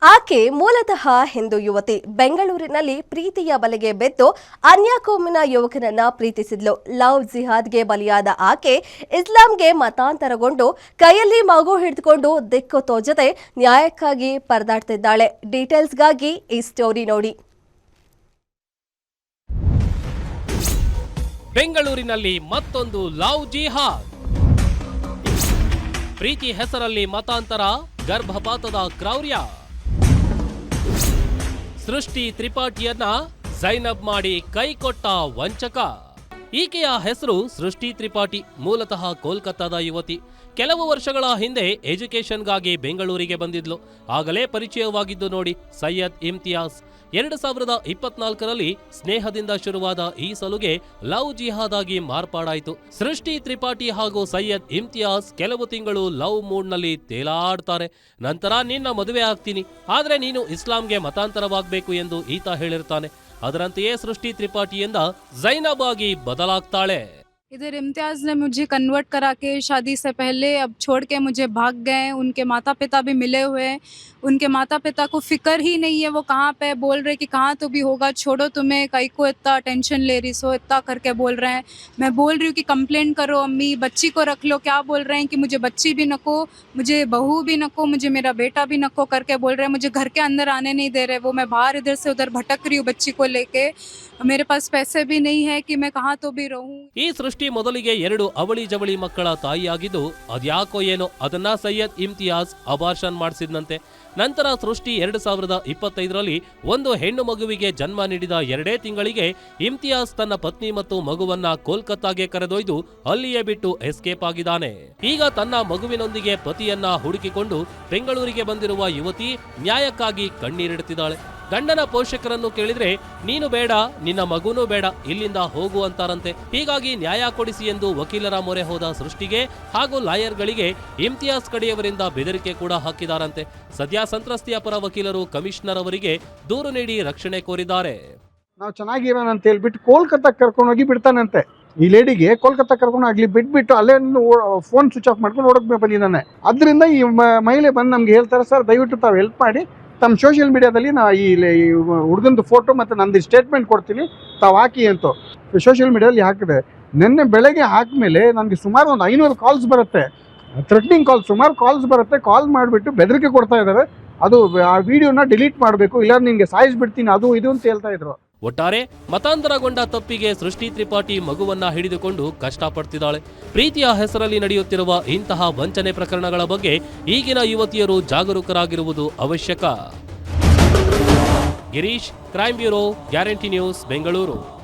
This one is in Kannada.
ಆಕೆ ಮೂಲತಃ ಹಿಂದೂ ಯುವತಿ. ಬೆಂಗಳೂರಿನಲ್ಲಿ ಪ್ರೀತಿಯ ಬಲೆಗೆ ಬೆದ್ದು ಅನ್ಯಕೋಮಿನ ಯುವಕನನ್ನ ಪ್ರೀತಿಸಿದ್ಲು. ಲವ್ ಜಿಹಾದ್ಗೆ ಬಲಿಯಾದ ಆಕೆ ಇಸ್ಲಾಂಗೆ ಮತಾಂತರಗೊಂಡು ಕೈಯಲ್ಲಿ ಮಗು ಹಿಡಿದುಕೊಂಡು ದಿಕ್ಕು ತೋಚದೆ ನ್ಯಾಯಕ್ಕಾಗಿ ಪರದಾಡ್ತಿದ್ದಾಳೆ. ಡೀಟೇಲ್ಸ್ಗಾಗಿ ಈ ಸ್ಟೋರಿ ನೋಡಿ. ಬೆಂಗಳೂರಿನಲ್ಲಿ ಮತ್ತೊಂದು ಲವ್ ಜಿಹಾದ್. ಪ್ರೀತಿ ಹೆಸರಲ್ಲಿ ಮತಾಂತರ, ಗರ್ಭಪಾತದ ಕ್ರೌರ್ಯ. ಸೃಷ್ಟಿ ತ್ರಿಪಾಠಿಯನ್ನ ಜೈನಬ್ ಮಾಡಿ ಕೈಕೊಟ್ಟ ವಂಚಕ. ಈಕೆಯ ಹೆಸರು ಸೃಷ್ಟಿ ತ್ರಿಪಾಠಿ. ಮೂಲತಃ ಕೋಲ್ಕತ್ತಾದ ಯುವತಿ. ಕೆಲವು ವರ್ಷಗಳ ಹಿಂದೆ ಎಜುಕೇಷನ್ಗಾಗಿ ಬೆಂಗಳೂರಿಗೆ ಬಂದಿದ್ಲು. ಆಗಲೇ ಪರಿಚಯವಾಗಿದ್ದು ನೋಡಿ ಸೈಯದ್ ಇಮ್ತಿಯಾಸ್. 2024ರಲ್ಲಿ ಸ್ನೇಹದಿಂದ ಶುರುವಾದ ಈ ಸಲುಗೆ ಲವ್ ಜಿಹಾದ್ ಆಗಿ ಮಾರ್ಪಾಡಾಯಿತು. ಸೃಷ್ಟಿ ತ್ರಿಪಾಠಿ ಹಾಗೂ ಸೈಯದ್ ಇಮ್ತಿಯಾಸ್ ಕೆಲವು ತಿಂಗಳು ಲವ್ ಮೂಡ್ನಲ್ಲಿ ತೇಲಾಡ್ತಾರೆ. ನಂತರ ನಿನ್ನ ಮದುವೆ ಆಗ್ತೀನಿ, ಆದ್ರೆ ನೀನು ಇಸ್ಲಾಂಗೆ ಮತಾಂತರವಾಗಬೇಕು ಎಂದು ಈತ ಹೇಳಿರ್ತಾನೆ. ಅದರಂತೆಯೇ ಸೃಷ್ಟಿ ತ್ರಿಪಾಠಿಯಿಂದ ಜೈನಬ್ ಆಗಿ ಬದಲಾಗ್ತಾಳೆ. इधर इम्तियाज ने मुझे कन्वर्ट करा के शादी से पहले अब छोड़ के मुझे भाग गए। उनके माता पिता भी मिले हुए हैं। उनके माता पिता को फिक्र ही नहीं है, वो कहाँ पे बोल रहे कि कहाँ तो भी होगा, छोड़ो, तुम्हें कई को इतना टेंशन ले रही सो, इतना करके बोल रहे हैं। मैं बोल रही हूँ कि कंप्लेंट करो अम्मी, बच्ची को रख लो। क्या बोल रहे हैं कि मुझे बच्ची भी नको, मुझे बहू भी नको, मुझे मेरा बेटा भी नको करके बोल रहे हैं। मुझे घर के अंदर आने नहीं दे रहे। वो मैं बाहर इधर से उधर भटक रही हूँ बच्ची को लेके। मेरे पास पैसे भी नहीं है कि मैं कहाँ तो भी रहूँ। ಈ ಸೃಷ್ಟಿ ಮೊದಲಿಗೆ 2 ಅವಳಿ ಜವಳಿ ಮಕ್ಕಳ ತಾಯಿಯಾಗಿದ್ದು ಅದ್ಯಾಕೋ ಏನೋ ಅದನ್ನ ಸೈಯದ್ ಇಮ್ತಿಯಾಸ್ ಅಬಾರ್ಷನ್ ಮಾಡಿಸಿದ್ನಂತೆ. ನಂತರ ಸೃಷ್ಟಿ 2025ರಲ್ಲಿ ಒಂದು ಹೆಣ್ಣು ಮಗುವಿಗೆ ಜನ್ಮ ನೀಡಿದ 2 ತಿಂಗಳಿಗೆ ಇಮ್ತಿಯಾಸ್ ತನ್ನ ಪತ್ನಿ ಮತ್ತು ಮಗುವನ್ನ ಕೋಲ್ಕತ್ತಾಗೆ ಕರೆದೊಯ್ದು ಅಲ್ಲಿಯೇ ಬಿಟ್ಟು ಎಸ್ಕೇಪ್ ಆಗಿದ್ದಾನೆ. ಈಗ ತನ್ನ ಮಗುವಿನೊಂದಿಗೆ ಪತಿಯನ್ನ ಹುಡುಕಿಕೊಂಡು ಬೆಂಗಳೂರಿಗೆ ಬಂದಿರುವ ಯುವತಿ ನ್ಯಾಯಕ್ಕಾಗಿ ಕಣ್ಣೀರಿಡುತ್ತಿದ್ದಾಳೆ. ಗಂಡನ ಪೋಷಕರನ್ನು ಕೇಳಿದ್ರೆ ನೀನು ಬೇಡ, ನಿನ್ನ ಮಗುನೂ ಬೇಡ, ಇಲ್ಲಿಂದ ಹೋಗು ಅಂತಾರಂತೆ. ಹೀಗಾಗಿ ನ್ಯಾಯ ಕೊಡಿಸಿ ಎಂದು ವಕೀಲರ ಮೊರೆ ಹೋದ ಸೃಷ್ಟಿಗೆ ಹಾಗೂ ಲಾಯರ್ಗಳಿಗೆ ಇಮ್ತಿಯಾಸ್ ಕಡೆಯವರಿಂದ ಬೆದರಿಕೆ ಕೂಡ ಹಾಕಿದಾರಂತೆ. ಸದ್ಯ ಸಂತ್ರಸ್ತೆಯ ಪರ ವಕೀಲರು ಕಮಿಷನರ್ ಅವರಿಗೆ ದೂರು ನೀಡಿ ರಕ್ಷಣೆ ಕೋರಿದ್ದಾರೆ. ನಾವು ಚೆನ್ನಾಗಿರೋಣ ಅಂತ ಹೇಳ್ಬಿಟ್ಟು ಕೋಲ್ಕತ್ತಾಗ ಕರ್ಕೊಂಡೋಗಿ ಬಿಡ್ತಾನಂತೆ. ಈ ಲೇಡಿಗೆ ಕೋಲ್ಕತ್ತಾ ಕರ್ಕೊಂಡು ಆಗ್ಲಿ ಬಿಟ್ಬಿಟ್ಟು ಅಲ್ಲೇ ಫೋನ್ ಸ್ವಿಚ್ ಆಫ್ ಮಾಡ್ಕೊಂಡು ಓಡಕ್ ಬಂದಿದ್ದಾನೆ. ಅದರಿಂದ ಈ ಮಹಿಳೆ ಬಂದು ನಮ್ಗೆ ಹೇಳ್ತಾರೆ, ಸರ್ ದಯವಿಟ್ಟು ತಾವು ಹೆಲ್ಪ್ ಮಾಡಿ, ತಮ್ಮ ಸೋಷಿಯಲ್ ಮೀಡಿಯಾದಲ್ಲಿ ನಾ ಈ ಹುಡುಗಂದು ಫೋಟೋ ಮತ್ತು ನಂದು ಸ್ಟೇಟ್ಮೆಂಟ್ ಕೊಡ್ತೀನಿ, ತಾವು ಹಾಕಿ ಅಂತ ಸೋಷಿಯಲ್ ಮೀಡಿಯಾದಲ್ಲಿ ಹಾಕಿದೆ. ನಿನ್ನೆ ಬೆಳಗ್ಗೆ ಹಾಕಿದ್ಮೇಲೆ ನನಗೆ ಸುಮಾರು ಒಂದು 500 ಕಾಲ್ಸ್ ಬರುತ್ತೆ, ಥ್ರೆಟ್ನಿಂಗ್ ಕಾಲ್ಸ್, ಸುಮಾರು ಕಾಲ್ಸ್ ಬರುತ್ತೆ. ಕಾಲ್ ಮಾಡಿಬಿಟ್ಟು ಬೆದರಿಕೆ ಕೊಡ್ತಾ ಇದ್ದಾರೆ. ಅದು ಆ ವಿಡಿಯೋನ ಡಿಲೀಟ್ ಮಾಡಬೇಕು, ಇಲ್ಲ ನಿಮಗೆ ಸಾಯಿಸ್ಬಿಡ್ತೀನಿ, ಅದು ಇದು ಅಂತ ಹೇಳ್ತಾ ಇದ್ರು. ಒಟ್ಟಾರೆ ಮತಾಂತರಗೊಂಡ ತಪ್ಪಿಗೆ ಸೃಷ್ಟಿ ತ್ರಿಪಾಠಿ ಮಗುವನ್ನ ಹಿಡಿದುಕೊಂಡು ಕಷ್ಟಪಡ್ತಿದ್ದಾಳೆ. ಪ್ರೀತಿಯ ಹೆಸರಲ್ಲಿ ನಡೆಯುತ್ತಿರುವ ಇಂತಹ ವಂಚನೆ ಪ್ರಕರಣಗಳ ಬಗ್ಗೆ ಈಗಿನ ಯುವತಿಯರು ಜಾಗರೂಕರಾಗಿರುವುದು ಅವಶ್ಯಕ. Girish, crime bureau, guarantee news, Bengaluru.